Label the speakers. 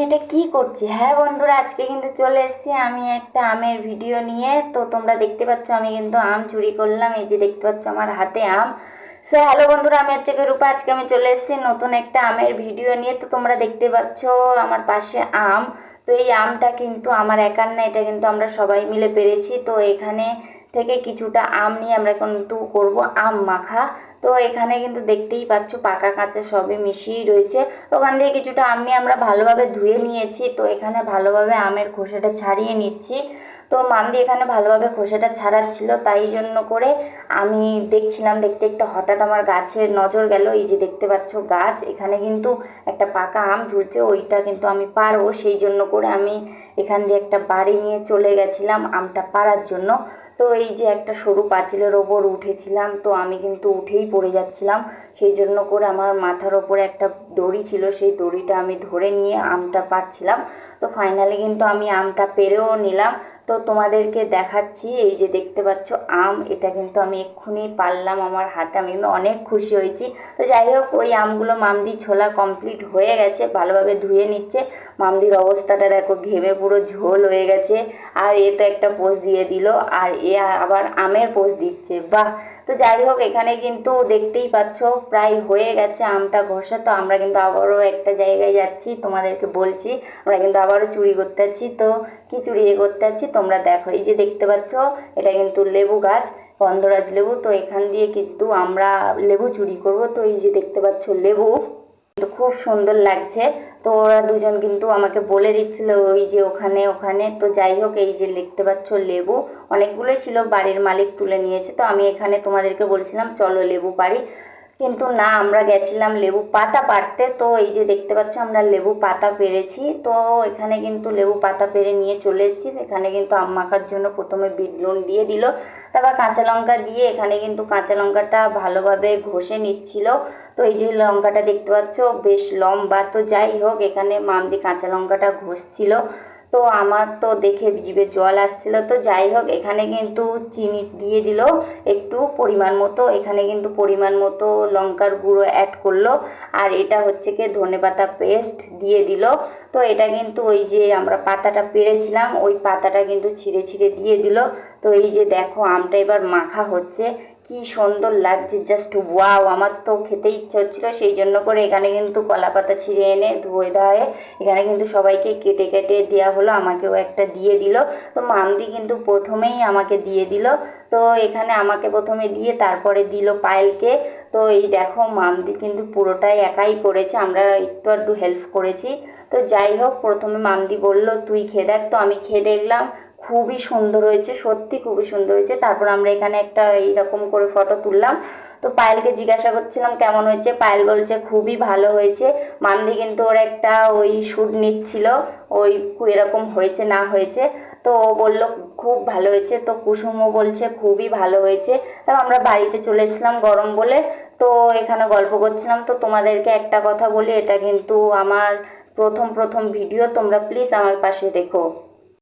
Speaker 1: এটা কি করছি? হ্যাঁ বন্ধুরা, আজকে কিন্তু চলে এসেছি আমি একটা আমের ভিডিও নিয়ে। তো তোমরা দেখতে পাচ্ছ আমি কিন্তু আম চুরি করলাম। এই যে দেখতে পাচ্ছ আমার হাতে আম। সো হ্যালো বন্ধুরা, আমি হচ্ছে রূপা। আজকে আমি চলে এসেছি নতুন একটা আমের ভিডিও নিয়ে। তো তোমরা দেখতে পাচ্ছ আমার পাশে আম। তো এই আমটা কিন্তু আমার একার না, এটা কিন্তু আমরা সবাই মিলে পেরেছি। তো এখানে থেকে কিছুটা আম নিয়ে আমরা কিন্তু করব আম মাখা। তো এখানে কিন্তু দেখতেই পাচ্ছ পাকা কাঁচা সবই মিশিয়েই রয়েছে। তো ওখান থেকে কিছুটা আম নিয়ে আমরা ভালোভাবে ধুয়ে নিয়েছি। তো এখানে ভালোভাবে আমের খোসাটা ছাড়িয়ে নিচ্ছি। তো মামদি এখানে ভালোভাবে খোসাটা ছাড়াচ্ছিল, তাই জন্য করে আমি দেখছিলাম। দেখতে দেখতে হঠাৎ আমার গাছের নজর গেল। এই যে দেখতে পাচ্ছ গাছ, এখানে কিন্তু একটা পাকা আম ঝুলছে, ওইটা কিন্তু আমি পারবো। সেই জন্য করে আমি এখান দিয়ে একটা বাড়ি নিয়ে চলে গেছিলাম আমটা পাড়ার জন্য। তো এই যে একটা সরু পাঁচিলের ওপর উঠেছিলাম, তো আমি কিন্তু উঠেই পড়ে যাচ্ছিলাম। সেই জন্য করে আমার মাথার ওপরে একটা দড়ি ছিল, সেই দড়িটা আমি ধরে নিয়ে আমটা পাড়ছিলাম। তো ফাইনালি কিন্তু আমি আমটা পেরেও নিলাম। তো তোমাদেরকে দেখাচ্ছি। এই যে দেখতে পাচ্ছ আম, এটা কিন্তু আমি এক্ষুনি পারলাম আমার হাতে। আমি কিন্তু অনেক খুশি হয়েছি। তো যাই হোক, ওই আমগুলো মামদি ছোলা কমপ্লিট হয়ে গেছে, ভালোভাবে ধুয়ে নিচ্ছে। মামদির অবস্থাটা দেখো, ঘেমে পুরো ঝোল হয়ে গেছে। আর এ তো একটা পোজ দিয়ে দিল, আর এ আবার আমের পোজ দিচ্ছে, বাহ। তো যাই হোক, এখানে কিন্তু দেখতেই পাচ্ছ প্রায় হয়ে গেছে আমটা ঘষা। তো আমরা কিন্তু আবারও একটা জায়গায় যাচ্ছি, তোমাদেরকে বলছি। আমরা কিন্তু আবারও চুরি করতে যাচ্ছি। তো কি চুরি করতে যাচ্ছি তোমরা দেখো। এই যে দেখতে পাচ্ছ, এটা কিন্তু লেবু গাছ, গন্ধরাজ লেবু। তো এখান দিয়ে কিন্তু আমরা লেবু চুরি করব। তো এই যে দেখতে পাচ্ছ লেবু, তো খুব সুন্দর লাগছে। তো ওরা দুজন কিন্তু আমাকে বলে দিচ্ছিল ওই যে ওখানে ওখানে। তো যাই হোক, এই যে দেখতে পাচ্ছ লেবু অনেকগুলোই ছিল, বাড়ির মালিক তুলে নিয়েছে। তো আমি এখানে তোমাদেরকে বলছিলাম চলো লেবু পারি, কিন্তু না, আমরা গেছিলাম লেবু পাতা পাড়তে। তো এই যে দেখতে পাচ্ছ আমরা লেবু পাতা পেরেছি। তো এখানে কিন্তু লেবু পাতা পেরে নিয়ে চলে এসেছি। এখানে কিন্তু আম মাখার জন্য প্রথমে বিট লুন দিয়ে দিল, তারপর কাঁচা লঙ্কা দিয়ে এখানে কিন্তু কাঁচা লঙ্কাটা ভালোভাবে ঘষে নিচ্ছিল। তো এই যে লঙ্কাটা দেখতে পাচ্ছ বেশ লম্বা। তো যাই হোক, এখানে মামদি কাঁচা লঙ্কাটা ঘষছিল। তো আমার তো দেখে জিভে জল আসছিল। তো যাই হোক, এখানে কিন্তু চিনি দিয়ে দিল একটু পরিমাণ মতো। এখানে কিন্তু পরিমাণ মতো লঙ্কার গুঁড়ো অ্যাড করলো। আর এটা হচ্ছে কি ধনেপাতা পেস্ট দিয়ে দিল। তো এটা কিন্তু ওই যে আমরা পাতাটা পেরেছিলাম, ওই পাতাটা কিন্তু ছিঁড়ে ছিঁড়ে দিয়ে দিল। তো এই যে দেখো আমটা এবার মাখা হচ্ছে, কি সুন্দর লাগছে, জাস্ট ওয়াও। আমার তো খেতে ইচ্ছে হচ্ছিলো, সেই জন্য করে এখানে কিন্তু কলা পাতা ছিঁড়ে এনে ধুয়ে দেওয়া, এখানে কিন্তু সবাইকে কেটে কেটে দেওয়া হলো, আমাকেও একটা দিয়ে দিল। তো মামদি কিন্তু প্রথমেই আমাকে দিয়ে দিল। তো এখানে আমাকে প্রথমে দিয়ে তারপরে দিল পায়েলকে। তো এই দেখো মামদি কিন্তু পুরোটাই একাই করেছে, আমরা একটু একটু হেল্প করেছি। তো যাই হোক, প্রথমে মামদি বলল তুই খেয়ে দেখ। তো আমি খেয়ে দেখলাম, খুবই সুন্দর হয়েছে, সত্যি খুবই সুন্দর হয়েছে। তারপর আমরা এখানে একটা এইরকম করে ফটো তুললাম। তো পায়েলকে জিজ্ঞাসা করছিলাম কেমন হয়েছে, পায়েল বলছে খুবই ভালো হয়েছে। মামদি কিন্তু ওর একটা ওই শ্যুট নিচ্ছিল, ওই এরকম হয়েছে না হয়েছে। তো ও বললো খুব ভালো হয়েছে। তো কুসুমও বলছে খুবই ভালো হয়েছে। তারপর আমরা বাড়িতে চলে এসেছিলাম গরম বলে। তো এখানে গল্প করছিলাম। তো তোমাদেরকে একটা কথা বলি, এটা কিন্তু আমার প্রথম প্রথম ভিডিও, তোমরা প্লিজ আমার পাশে দেখো।